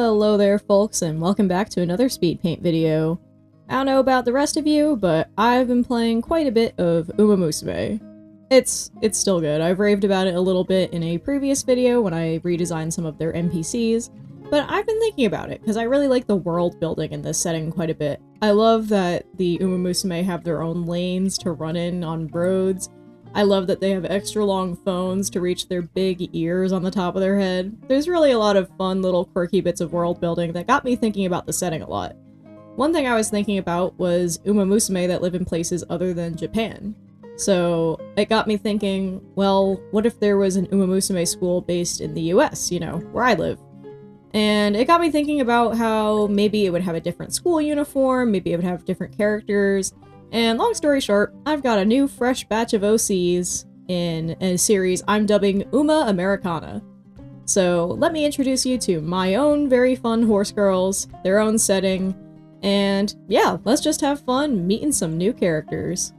Hello there folks, and welcome back to another speed paint video. I don't know about the rest of you, but I've been playing quite a bit of Umamusume. It's still good. I've raved about it a little bit in a previous video when I redesigned some of their NPCs, but I've been thinking about it because I really like the world building in this setting quite a bit. I love that the Umamusume have their own lanes to run in on roads. I love that they have extra long phones to reach their big ears on the top of their head. There's really a lot of fun little quirky bits of world building that got me thinking about the setting a lot. One thing I was thinking about was Umamusume that live in places other than Japan. So it got me thinking, well, what if there was an Umamusume school based in the US, you know, where I live? And it got me thinking about how maybe it would have a different school uniform, maybe it would have different characters. And long story short, I've got a new fresh batch of OCs in a series I'm dubbing Americana. So let me introduce you to my own very fun horse girls, their own setting, and yeah, let's just have fun meeting some new characters.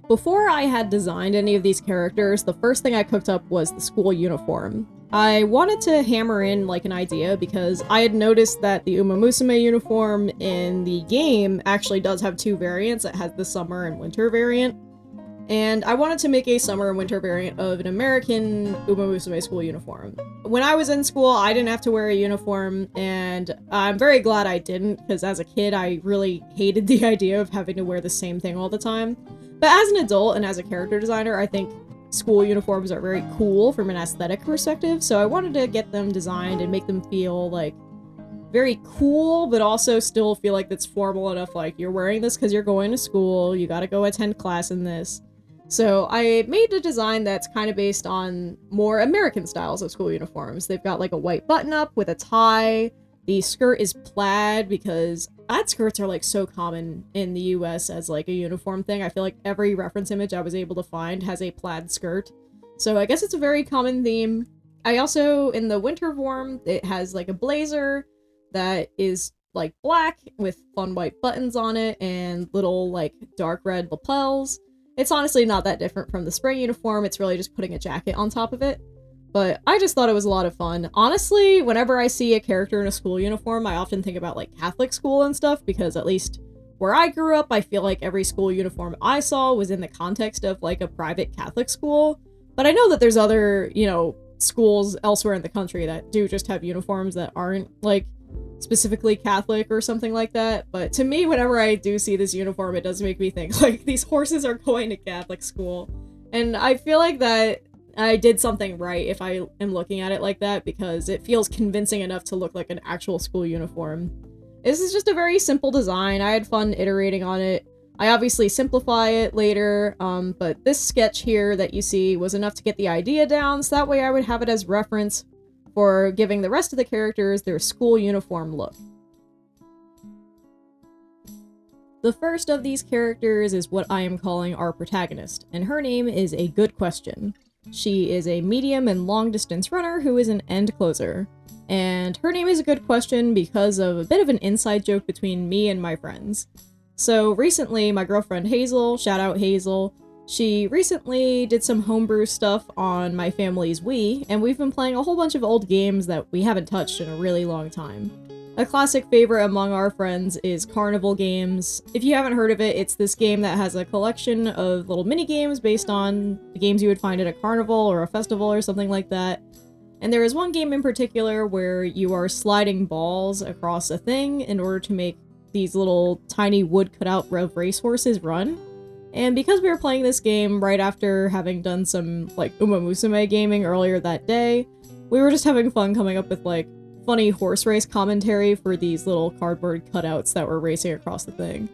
Before I had designed any of these characters, the first thing I cooked up was the school uniform. I wanted to hammer in like an idea because I had noticed that the Umamusume uniform in the game actually does have two variants. It has the summer and winter variant. And I wanted to make a summer and winter variant of an American Umamusume school uniform. When I was in school, I didn't have to wear a uniform, and I'm very glad I didn't, because as a kid, I really hated the idea of having to wear the same thing all the time. But as an adult and as a character designer, I think school uniforms are very cool from an aesthetic perspective, so I wanted to get them designed and make them feel like very cool, but also still feel like that's formal enough, like you're wearing this because you're going to school, you gotta go attend class in this. So I made a design that's kind of based on more American styles of school uniforms. They've got like a white button-up with a tie. The skirt is plaid because plaid skirts are like so common in the US as like a uniform thing. I feel like every reference image I was able to find has a plaid skirt. So I guess it's a very common theme. I also, in the winter form, it has like a blazer that is like black with fun white buttons on it and little like dark red lapels. It's honestly not that different from the spring uniform. It's really just putting a jacket on top of it. But I just thought it was a lot of fun. Honestly, whenever I see a character in a school uniform, I often think about like Catholic school and stuff, because at least where I grew up, I feel like every school uniform I saw was in the context of like a private Catholic school. But I know that there's other, you know, schools elsewhere in the country that do just have uniforms that aren't like specifically Catholic or something like that. But to me, whenever I do see this uniform, it does make me think like these horses are going to Catholic school. And I feel like that I did something right if I am looking at it like that, because it feels convincing enough to look like an actual school uniform. This is just a very simple design. I had fun iterating on it. I obviously simplify it later, but this sketch here that you see was enough to get the idea down, so that way I would have it as reference for giving the rest of the characters their school uniform look. The first of these characters is what I am calling our protagonist, and her name is A Good Question. She is a medium and long distance runner who is an end closer. And her name is A Good Question because of a bit of an inside joke between me and my friends. So recently, my girlfriend Hazel, shout out Hazel, she recently did some homebrew stuff on my family's Wii, and we've been playing a whole bunch of old games that we haven't touched in a really long time. A classic favorite among our friends is Carnival Games. If you haven't heard of it, it's this game that has a collection of little mini games based on the games you would find at a carnival or a festival or something like that. And there is one game in particular where you are sliding balls across a thing in order to make these little tiny wood cutout of racehorses run. And because we were playing this game right after having done some like Umamusume gaming earlier that day, we were just having fun coming up with like funny horse race commentary for these little cardboard cutouts that were racing across the thing.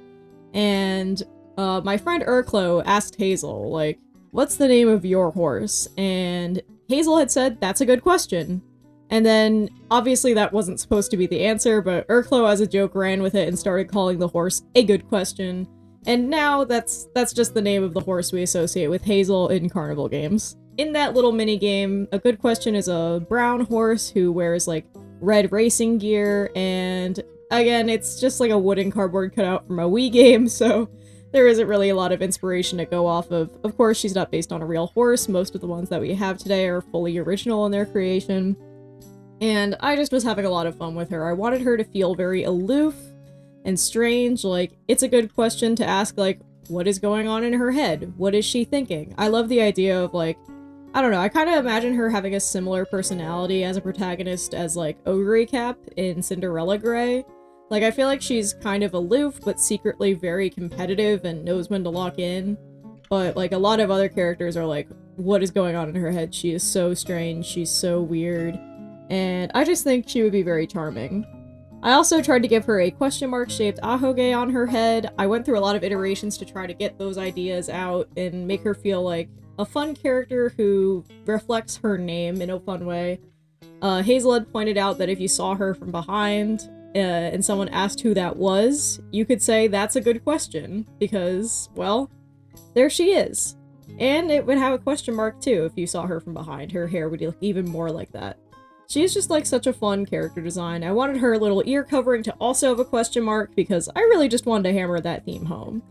And my friend Urklo asked Hazel, like, what's the name of your horse? And Hazel had said, that's a good question. And then, obviously that wasn't supposed to be the answer, but Urklo as a joke ran with it and started calling the horse A Good Question. And now that's just the name of the horse we associate with Hazel in Carnival Games. In that little mini game, A Good Question is a brown horse who wears like red racing gear, and again, it's just like a wooden cardboard cutout from a Wii game, so there isn't really a lot of inspiration to go off of. Of course, she's not based on a real horse. Most of the ones that we have today are fully original in their creation. And I just was having a lot of fun with her. I wanted her to feel very aloof and strange. Like, it's a good question to ask, like, what is going on in her head? What is she thinking? I love the idea of, like, I don't know, I kind of imagine her having a similar personality as a protagonist as, like, Ogre Cap in Cinderella Grey. Like, I feel like she's kind of aloof, but secretly very competitive and knows when to lock in. But, like, a lot of other characters are like, what is going on in her head? She is so strange, she's so weird. And I just think she would be very charming. I also tried to give her a question mark shaped ahoge on her head. I went through a lot of iterations to try to get those ideas out and make her feel like a fun character who reflects her name in a fun way. Hazel had pointed out that if you saw her from behind and someone asked who that was, you could say that's a good question because, well, there she is. And it would have a question mark too if you saw her from behind. Her hair would look even more like that. She's just like such a fun character design. I wanted her little ear covering to also have a question mark because I really just wanted to hammer that theme home.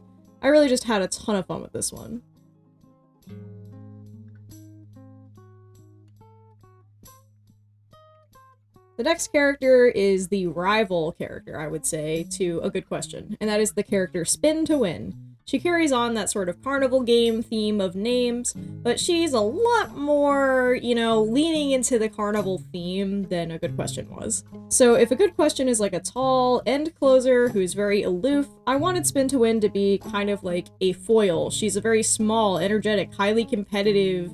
I really just had a ton of fun with this one. The next character is the rival character, I would say, to A Good Question, and that is the character Spin to Win. She carries on that sort of carnival game theme of names, but she's a lot more, you know, leaning into the carnival theme than A Good Question was. So if A Good Question is like a tall end closer who's very aloof, I wanted Spin to Win to be kind of like a foil. She's a very small, energetic, highly competitive,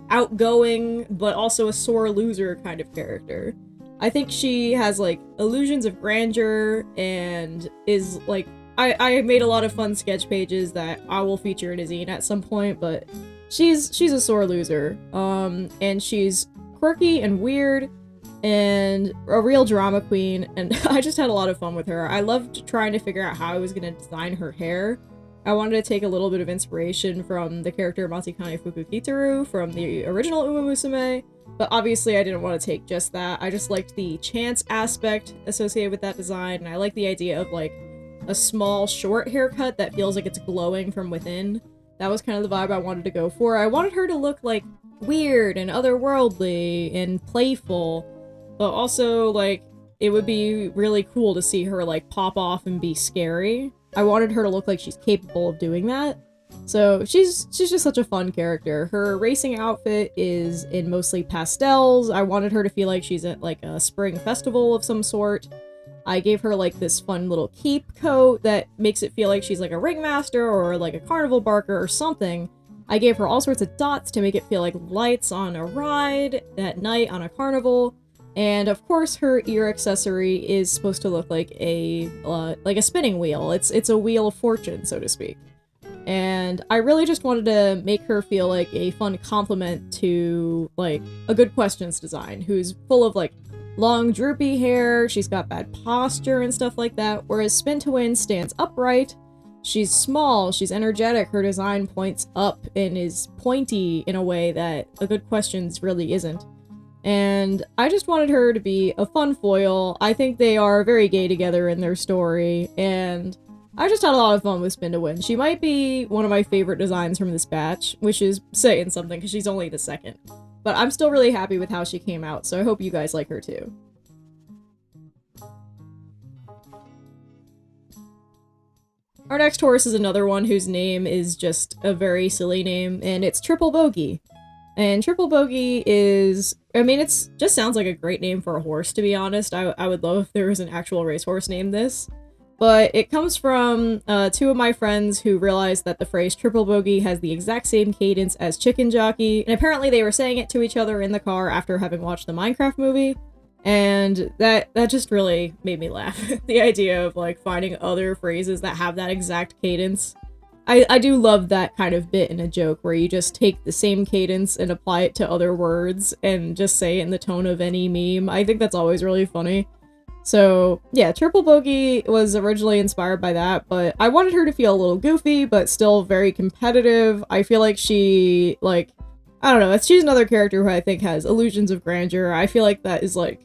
outgoing, but also a sore loser kind of character. I think she has like illusions of grandeur and is like I made a lot of fun sketch pages that I will feature in a zine at some point, but she's a sore loser. And she's quirky and weird and a real drama queen, and I just had a lot of fun with her. I loved trying to figure out how I was going to design her hair. I wanted to take a little bit of inspiration from the character Matikane Fukukitaru from the original Umamusume, but obviously I didn't want to take just that. I just liked the chance aspect associated with that design, and I like the idea of like a small short haircut that feels like it's glowing from within. That was kind of the vibe I wanted to go for. I wanted her to look like weird and otherworldly and playful, but also like it would be really cool to see her like pop off and be scary. I wanted her to look like she's capable of doing that. So she's just such a fun character. Her racing outfit is in mostly pastels. I wanted her to feel like she's at like a spring festival of some sort. I gave her like this fun little cape coat that makes it feel like she's like a ringmaster or like a carnival barker or something. I gave her all sorts of dots to make it feel like lights on a ride at night on a carnival. And of course her ear accessory is supposed to look like a spinning wheel. It's a wheel of fortune, so to speak. And I really just wanted to make her feel like a fun complement to like A Good Questions design, who's full of like long droopy hair, she's got bad posture and stuff like that, whereas Spin to Win stands upright, she's small, she's energetic, her design points up and is pointy in a way that A Good Questions really isn't. And I just wanted her to be a fun foil. I think they are very gay together in their story, and I just had a lot of fun with Spin to Win. She might be one of my favorite designs from this batch, which is saying something because she's only the second. But I'm still really happy with how she came out, so I hope you guys like her too. Our next horse is another one whose name is just a very silly name, and it's Triple Bogey. And Triple Bogey is, I mean, it's just sounds like a great name for a horse, to be honest. I would love if there was an actual racehorse named this. But it comes from two of my friends who realized that the phrase triple bogey has the exact same cadence as chicken jockey, and apparently they were saying it to each other in the car after having watched the Minecraft movie, and that just really made me laugh. The idea of like finding other phrases that have that exact cadence. I do love that kind of bit in a joke where you just take the same cadence and apply it to other words and just say it in the tone of any meme. I think that's always really funny. So, yeah, Triple Bogey was originally inspired by that, but I wanted her to feel a little goofy, but still very competitive. I feel like she, like, I don't know, she's another character who I think has illusions of grandeur. I feel like that is, like,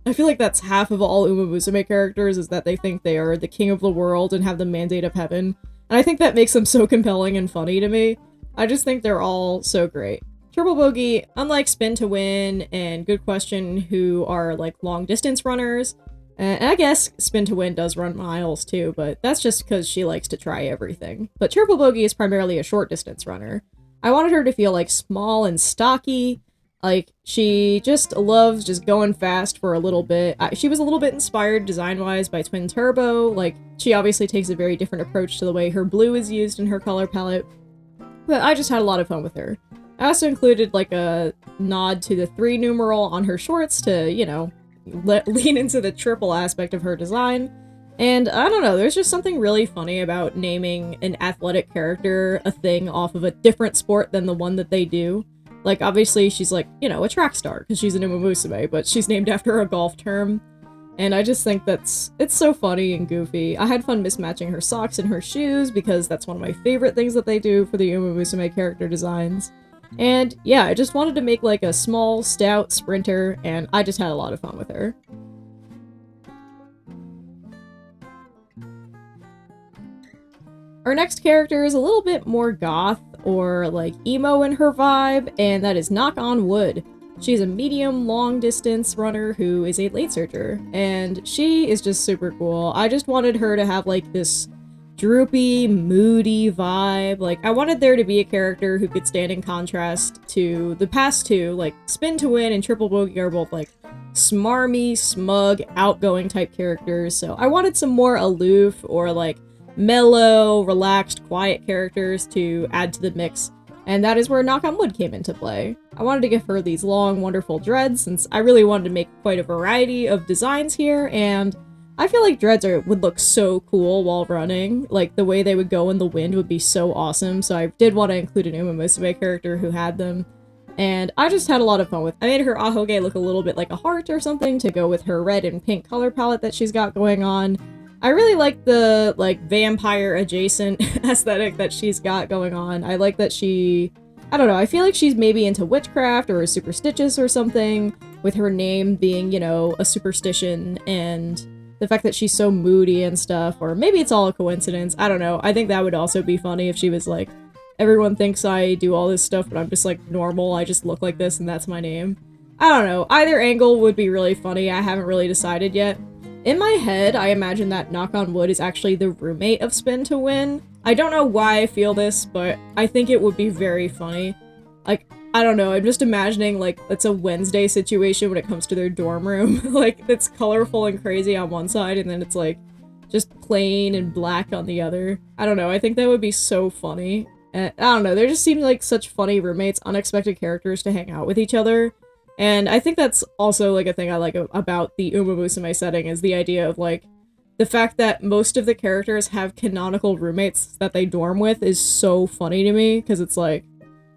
I feel like that's half of all Umamusume characters, is that they think they are the king of the world and have the mandate of heaven. And I think that makes them so compelling and funny to me. I just think they're all so great. Triple Bogey, unlike Spin to Win and Good Question, who are like long distance runners, and I guess Spin to Win does run miles too, but that's just because she likes to try everything. But Triple Bogey is primarily a short distance runner. I wanted her to feel like small and stocky, like she just loves just going fast for a little bit. She was a little bit inspired design-wise by Twin Turbo, like she obviously takes a very different approach to the way her blue is used in her color palette, but I just had a lot of fun with her. I also included like a nod to the 3 numeral on her shorts to, you know, lean into the triple aspect of her design. And I don't know, there's just something really funny about naming an athletic character a thing off of a different sport than the one that they do. Like, obviously she's like, you know, a track star because she's an Umamusume, but she's named after a golf term. And I just think it's so funny and goofy. I had fun mismatching her socks and her shoes because that's one of my favorite things that they do for the Umamusume character designs. And yeah, I just wanted to make like a small, stout sprinter, and I just had a lot of fun with her. Our next character is a little bit more goth, or like emo in her vibe, and that is Knock on Wood. She's a medium long distance runner who is a late surger, and she is just super cool. I just wanted her to have like this droopy, moody vibe. Like, I wanted there to be a character who could stand in contrast to the past two, like Spin to Win and Triple Bogey are both like smarmy, smug, outgoing type characters, so I wanted some more aloof or like mellow, relaxed, quiet characters to add to the mix, and that is where Knock on Wood came into play. I wanted to give her these long, wonderful dreads since I really wanted to make quite a variety of designs here, and I feel like dreads would look so cool while running. Like, the way they would go in the wind would be so awesome, so I did want to include an Umamusume character who had them. And I just had a lot of fun with it. I made her ahoge look a little bit like a heart or something to go with her red and pink color palette that she's got going on. I really like the, like, vampire adjacent aesthetic that she's got going on. I like that I don't know, I feel like she's maybe into witchcraft or superstitious or something, with her name being, you know, a superstition, and the fact that she's so moody and stuff, or maybe it's all a coincidence, I don't know. I think that would also be funny if she was like, everyone thinks I do all this stuff, but I'm just like normal, I just look like this and that's my name. I don't know, either angle would be really funny, I haven't really decided yet. In my head, I imagine that Knock on Wood is actually the roommate of Spin to Win. I don't know why I feel this, but I think it would be very funny. Like, I don't know, I'm just imagining, like, it's a Wednesday situation when it comes to their dorm room. Like, it's colorful and crazy on one side, and then it's, like, just plain and black on the other. I don't know, I think that would be so funny. I don't know, there just seems like such funny roommates, unexpected characters to hang out with each other. And I think that's also, like, a thing I like about the Umamusume setting, is the idea of, like, the fact that most of the characters have canonical roommates that they dorm with is so funny to me, because it's like,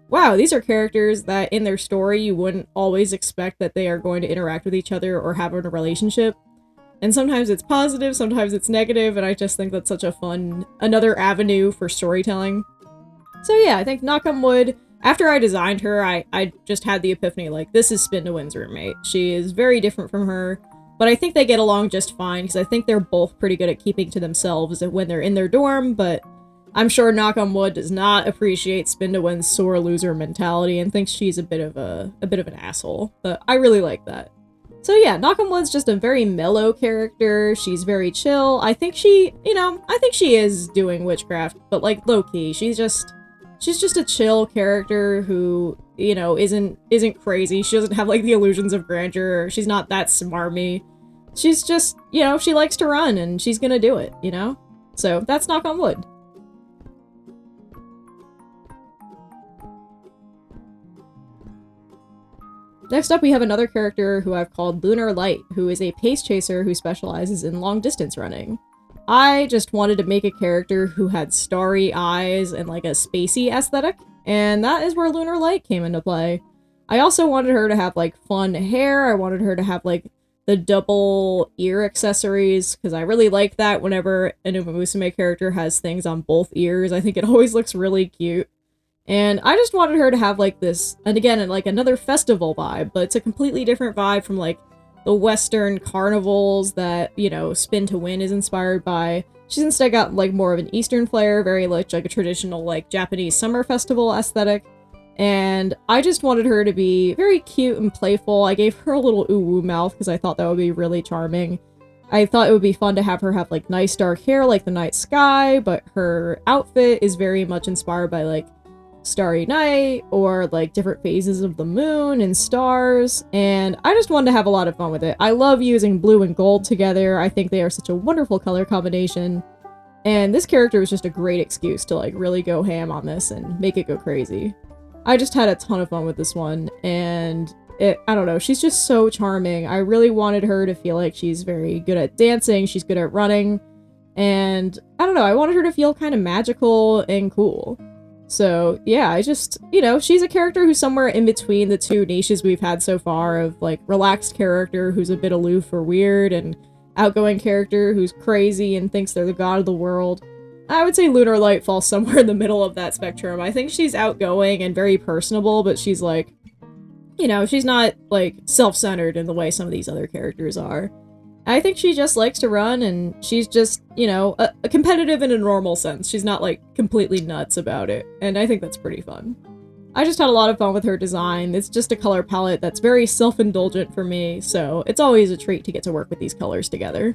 wow, these are characters that in their story you wouldn't always expect that they are going to interact with each other or have a relationship. And sometimes it's positive, sometimes it's negative, and I just think that's such a fun, another avenue for storytelling. So yeah, I think Knock on Wood, after I designed her, I just had the epiphany, like, this is Spin to Win's roommate. She is very different from her, but I think they get along just fine, because I think they're both pretty good at keeping to themselves when they're in their dorm, but I'm sure Knock on Wood does not appreciate Spin to Win's sore loser mentality and thinks she's a bit of an asshole, but I really like that. So yeah, Knock on Wood's just a very mellow character. She's very chill. I think she is doing witchcraft, but like low-key, she's just a chill character who, you know, isn't crazy. She doesn't have like the illusions of grandeur. She's not that smarmy. She's just, you know, she likes to run and she's gonna do it, you know? So that's Knock on Wood. Next up, we have another character who I've called Lunar Light, who is a pace chaser who specializes in long-distance running. I just wanted to make a character who had starry eyes and like a spacey aesthetic, and that is where Lunar Light came into play. I also wanted her to have like fun hair. I wanted her to have like the double ear accessories, because I really like that whenever an Umamusume character has things on both ears. I think it always looks really cute. And I just wanted her to have like this, and again, like another festival vibe, but it's a completely different vibe from like the Western carnivals that, you know, Spin to Win is inspired by. She's instead got like more of an Eastern flair, very like a traditional like Japanese summer festival aesthetic. And I just wanted her to be very cute and playful. I gave her a little ooh-woo mouth because I thought that would be really charming. I thought it would be fun to have her have like nice dark hair like the night sky, but her outfit is very much inspired by like Starry Night or like different phases of the moon and stars, and I just wanted to have a lot of fun with it. I love using blue and gold together. I think they are such a wonderful color combination, and this character was just a great excuse to like really go ham on this and make it go crazy. I just had a ton of fun with this one, and I don't know, she's just so charming. I really wanted her to feel like she's very good at dancing, she's good at running, and I don't know, I wanted her to feel kind of magical and cool. So yeah, I just, you know, she's a character who's somewhere in between the two niches we've had so far of like relaxed character who's a bit aloof or weird, and outgoing character who's crazy and thinks they're the god of the world. I would say Lunar Light falls somewhere in the middle of that spectrum. I think she's outgoing and very personable, but she's like, you know, she's not like self-centered in the way some of these other characters are. I think she just likes to run, and she's just, you know, a competitive in a normal sense. She's not like completely nuts about it, and I think that's pretty fun. I just had a lot of fun with her design. It's just a color palette that's very self-indulgent for me, so it's always a treat to get to work with these colors together.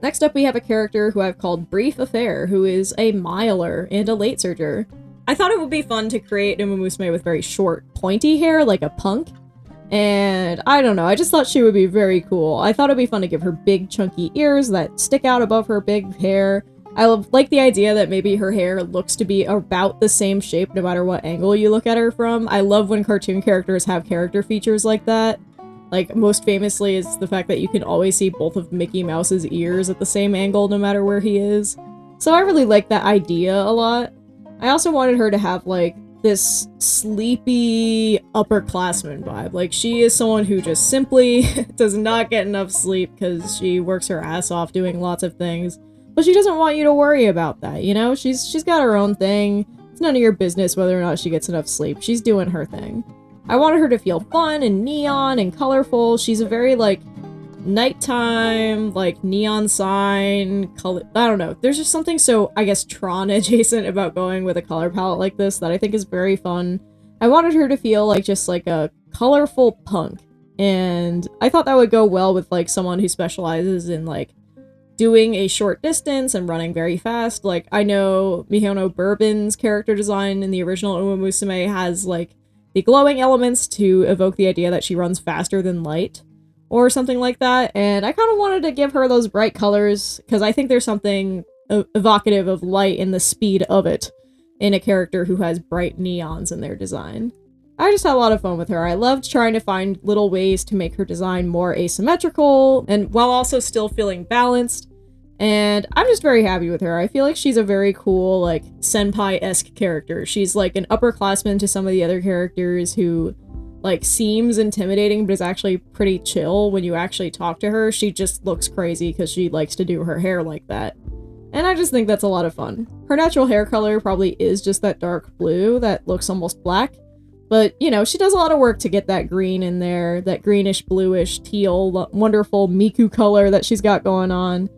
Next up, we have a character who I've called Brief Affair, who is a miler and a late surger. I thought it would be fun to create Umamusume with very short, pointy hair, like a punk. And I don't know, I just thought she would be very cool. I thought it'd be fun to give her big, chunky ears that stick out above her big hair. I like the idea that maybe her hair looks to be about the same shape no matter what angle you look at her from. I love when cartoon characters have character features like that. Like, most famously is the fact that you can always see both of Mickey Mouse's ears at the same angle no matter where he is. So I really like that idea a lot. I also wanted her to have, like, this sleepy upperclassman vibe. Like, she is someone who just simply does not get enough sleep because she works her ass off doing lots of things. But she doesn't want you to worry about that, you know? She's got her own thing. It's none of your business whether or not she gets enough sleep. She's doing her thing. I wanted her to feel fun and neon and colorful. She's a very, like, nighttime, like, neon sign, color. I don't know. There's just something so, I guess, Tron adjacent about going with a color palette like this that I think is very fun. I wanted her to feel like just, like, a colorful punk. And I thought that would go well with, like, someone who specializes in, like, doing a short distance and running very fast. Like, I know Mihono Bourbon's character design in the original Umamusume has, like, the glowing elements to evoke the idea that she runs faster than light, or something like that, and I kind of wanted to give her those bright colors, because I think there's something evocative of light and the speed of it in a character who has bright neons in their design. I just had a lot of fun with her. I loved trying to find little ways to make her design more asymmetrical, and while also still feeling balanced, and I'm just very happy with her. I feel like she's a very cool, like, senpai-esque character. She's like an upperclassman to some of the other characters who, like, seems intimidating but is actually pretty chill when you actually talk to her. She just looks crazy because she likes to do her hair like that. And I just think that's a lot of fun. Her natural hair color probably is just that dark blue that looks almost black. But, you know, she does a lot of work to get that green in there, that greenish, bluish, teal, wonderful Miku color that she's got going on.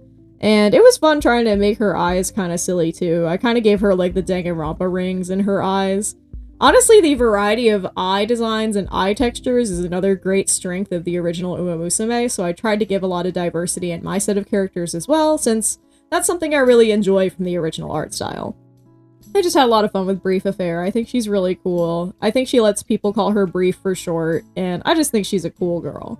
And it was fun trying to make her eyes kind of silly, too. I kind of gave her, like, the Danganronpa rings in her eyes. Honestly, the variety of eye designs and eye textures is another great strength of the original Umamusume, so I tried to give a lot of diversity in my set of characters as well, since that's something I really enjoy from the original art style. I just had a lot of fun with Brief Affair. I think she's really cool. I think she lets people call her Brief for short, and I just think she's a cool girl.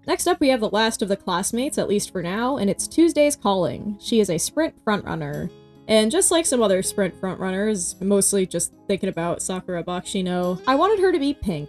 Next up, we have the last of the classmates, at least for now, and it's Tuesday's Calling. She is a sprint frontrunner, and just like some other sprint frontrunners, mostly just thinking about Sakura Bakshino, I wanted her to be pink.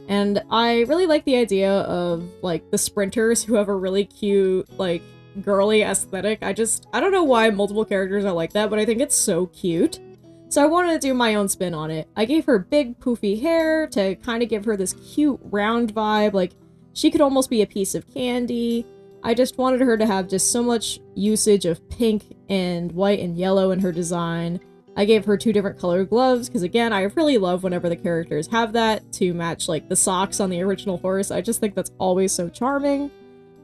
And I really like the idea of, like, the sprinters who have a really cute, like, girly aesthetic. I don't know why multiple characters are like that, but I think it's so cute. So I wanted to do my own spin on it. I gave her big poofy hair to kind of give her this cute round vibe, like, she could almost be a piece of candy. I just wanted her to have just so much usage of pink and white and yellow in her design. I gave her 2 different colored gloves, because again, I really love whenever the characters have that to match like the socks on the original horse. I just think that's always so charming.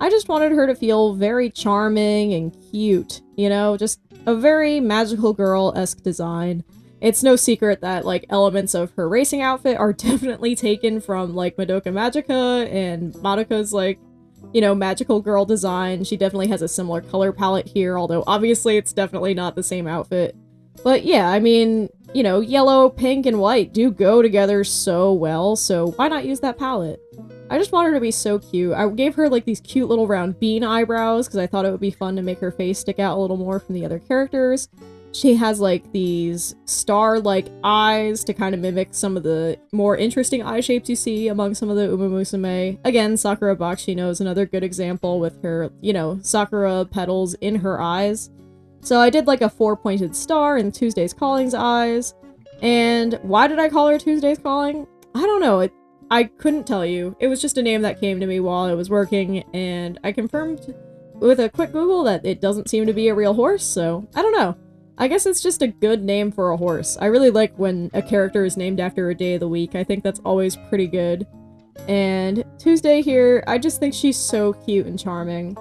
I just wanted her to feel very charming and cute, you know, just a very magical girl-esque design. It's no secret that like elements of her racing outfit are definitely taken from like Madoka Magica and Madoka's like, you know, magical girl design. She definitely has a similar color palette here, although obviously it's definitely not the same outfit. But yeah, I mean, you know, yellow, pink, and white do go together so well, so why not use that palette? I just want her to be so cute. I gave her like these cute little round bean eyebrows because I thought it would be fun to make her face stick out a little more from the other characters. She has like these star-like eyes to kind of mimic some of the more interesting eye shapes you see among some of the Umamusume. Again, Sakura Bakshino is another good example with her, you know, Sakura petals in her eyes. So I did like a 4-pointed star in Tuesday's Calling's eyes. And why did I call her Tuesday's Calling? I don't know. I couldn't tell you. It was just a name that came to me while I was working, and I confirmed with a quick Google that it doesn't seem to be a real horse, so I don't know. I guess it's just a good name for a horse. I really like when a character is named after a day of the week. I think that's always pretty good. And Tuesday here, I just think she's so cute and charming.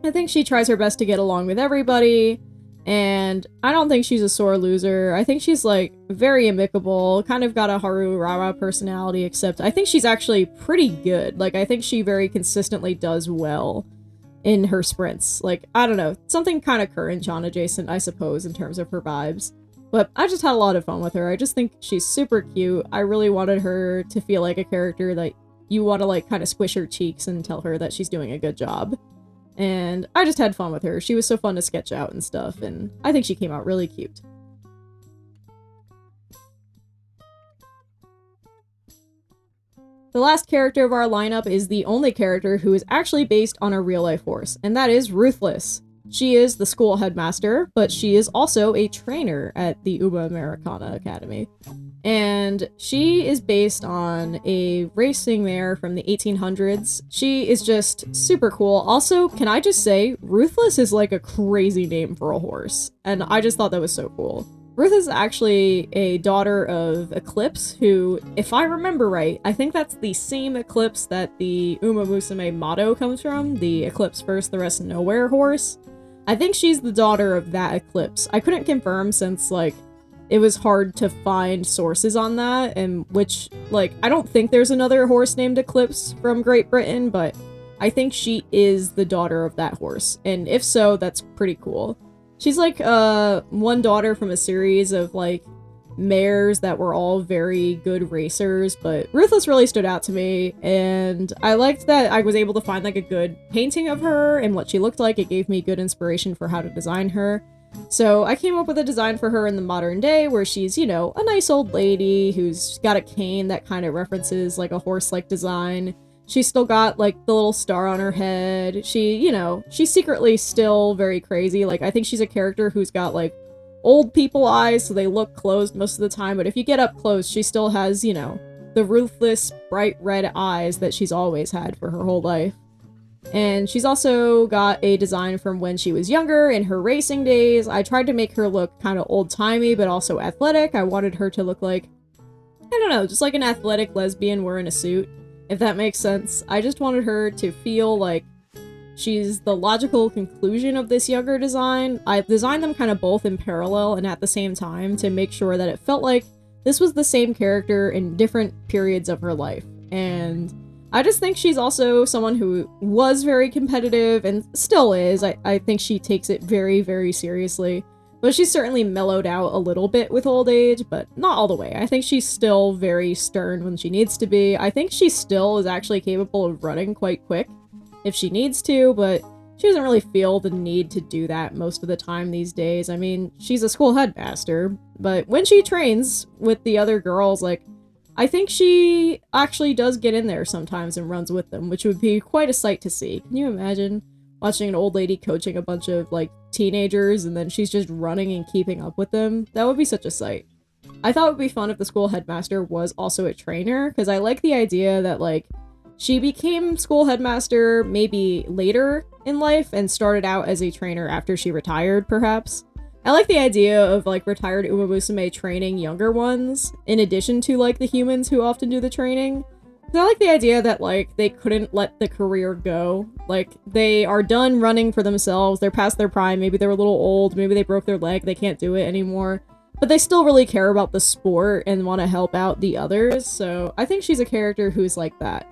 I think she tries her best to get along with everybody, and I don't think she's a sore loser. I think she's like very amicable, kind of got a Haru Rara personality, except I think she's actually pretty good. Like, I think she very consistently does well in her sprints. Like, I don't know, something kind of Curran-chan adjacent, I suppose, in terms of her vibes. But I just had a lot of fun with her. I just think she's super cute. I really wanted her to feel like a character that you want to like kind of squish her cheeks and tell her that she's doing a good job. And I just had fun with her. She was so fun to sketch out and stuff, and I think she came out really cute. The last character of our lineup is the only character who is actually based on a real-life horse, and that is Ruthless. She is the school headmaster, but she is also a trainer at the Americana Academy. And she is based on a racing mare from the 1800s. She is just super cool. Also, can I just say, Ruthless is like a crazy name for a horse, and I just thought that was so cool. Ruth is actually a daughter of Eclipse, who, if I remember right, I think that's the same Eclipse that the Umamusume motto comes from, the Eclipse first, the rest nowhere horse. I think she's the daughter of that Eclipse. I couldn't confirm since, like, it was hard to find sources on that, and which, like, I don't think there's another horse named Eclipse from Great Britain, but I think she is the daughter of that horse, and if so, that's pretty cool. She's like one daughter from a series of like mares that were all very good racers, but Ruthless really stood out to me, and I liked that I was able to find like a good painting of her and what she looked like. It gave me good inspiration for how to design her. So I came up with a design for her in the modern day where she's, you know, a nice old lady who's got a cane that kind of references like a horse-like design. She's still got, like, the little star on her head. She, you know, she's secretly still very crazy. Like, I think she's a character who's got, like, old people eyes, so they look closed most of the time. But if you get up close, she still has, you know, the ruthless, bright red eyes that she's always had for her whole life. And she's also got a design from when she was younger, in her racing days. I tried to make her look kind of old-timey, but also athletic. I wanted her to look like, I don't know, just like an athletic lesbian wearing a suit. If that makes sense. I just wanted her to feel like she's the logical conclusion of this younger design. I designed them kind of both in parallel and at the same time to make sure that it felt like this was the same character in different periods of her life. And I just think she's also someone who was very competitive and still is. I think she takes it very, very seriously. But she's certainly mellowed out a little bit with old age, but not all the way. I think she's still very stern when she needs to be. I think she still is actually capable of running quite quick if she needs to, but she doesn't really feel the need to do that most of the time these days. I mean, she's a school headmaster, but when she trains with the other girls, like, I think she actually does get in there sometimes and runs with them, which would be quite a sight to see. Can you imagine watching an old lady coaching a bunch of, like, teenagers and then she's just running and keeping up with them? That would be such a sight. I thought it would be fun if the school headmaster was also a trainer, because I like the idea that, like, She became school headmaster maybe later in life and started out as a trainer after she retired, perhaps. I like the idea of, like, retired Umamusume training younger ones, in addition to, like, the humans who often do the training. I like the idea that, like, they couldn't let the career go. Like, they are done running for themselves, they're past their prime, maybe they're a little old, maybe they broke their leg, they can't do it anymore. But they still really care about the sport and want to help out the others, so I think she's a character who's like that.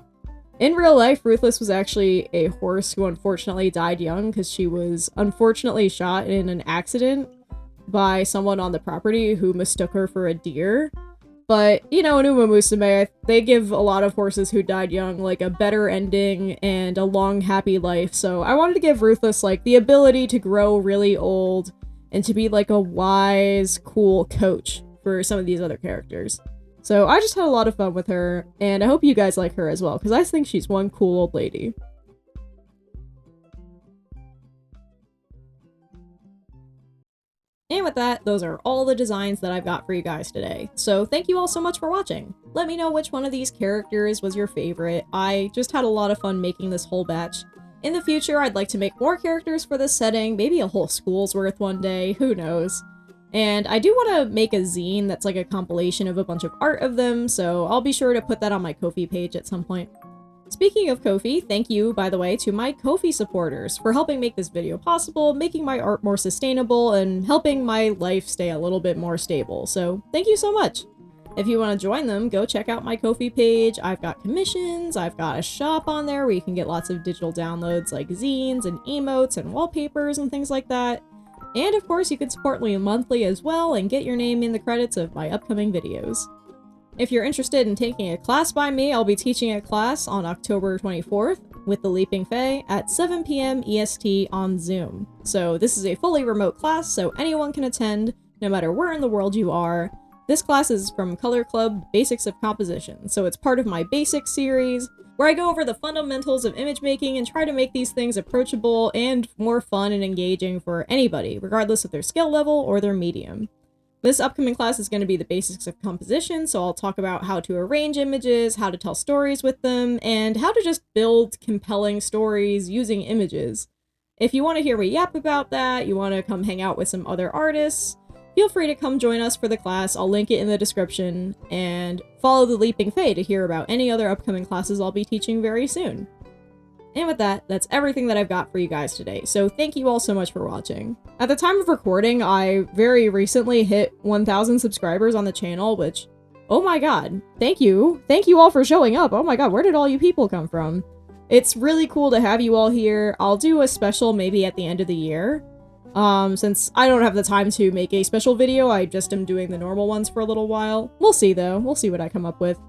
In real life, Ruthless was actually a horse who unfortunately died young because she was unfortunately shot in an accident by someone on the property who mistook her for a deer. But, you know, in Umamusume, they give a lot of horses who died young, like, a better ending and a long, happy life, so I wanted to give Ruthless, like, the ability to grow really old and to be, like, a wise, cool coach for some of these other characters. So I just had a lot of fun with her, and I hope you guys like her as well, because I think she's one cool old lady. And with that, those are all the designs that I've got for you guys today. So thank you all so much for watching. Let me know which one of these characters was your favorite. I just had a lot of fun making this whole batch. In the future, I'd like to make more characters for this setting, maybe a whole school's worth one day, who knows. And I do want to make a zine that's like a compilation of a bunch of art of them, so I'll be sure to put that on my Ko-fi page at some point. Speaking of Ko-fi, thank you, by the way, to my Ko-fi supporters for helping make this video possible, making my art more sustainable, and helping my life stay a little bit more stable, so thank you so much! If you want to join them, go check out my Ko-fi page. I've got commissions, I've got a shop on there where you can get lots of digital downloads like zines and emotes and wallpapers and things like that. And of course, you can support me monthly as well and get your name in the credits of my upcoming videos. If you're interested in taking a class by me, I'll be teaching a class on October 24th with the Leaping Fae at 7 PM EST on Zoom. So this is a fully remote class, so anyone can attend, no matter where in the world you are. This class is from Color Club Basics of Composition, so it's part of my Basics series, where I go over the fundamentals of image making and try to make these things approachable and more fun and engaging for anybody, regardless of their skill level or their medium. This upcoming class is going to be the basics of composition, so I'll talk about how to arrange images, how to tell stories with them, and how to just build compelling stories using images. If you want to hear me yap about that, you want to come hang out with some other artists, feel free to come join us for the class. I'll link it in the description, and follow the Leaping Fae to hear about any other upcoming classes I'll be teaching very soon. And with that, that's everything that I've got for you guys today, so thank you all so much for watching. At the time of recording, I very recently hit 1,000 subscribers on the channel, which, oh my god, thank you! Thank you all for showing up! Oh my god, where did all you people come from? It's really cool to have you all here. I'll do a special maybe at the end of the year. Since I don't have the time to make a special video, I just am doing the normal ones for a little while. We'll see though, we'll see what I come up with.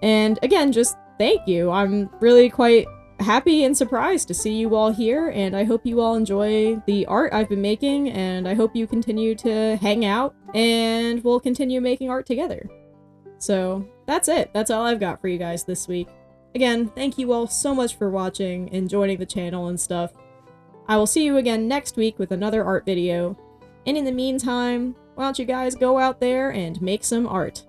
And again, just thank you. I'm really quite happy and surprised to see you all here, and I hope you all enjoy the art I've been making, and I hope you continue to hang out, and we'll continue making art together. So, that's it. That's all I've got for you guys this week. Again, thank you all so much for watching and joining the channel and stuff. I will see you again next week with another art video, and in the meantime, why don't you guys go out there and make some art.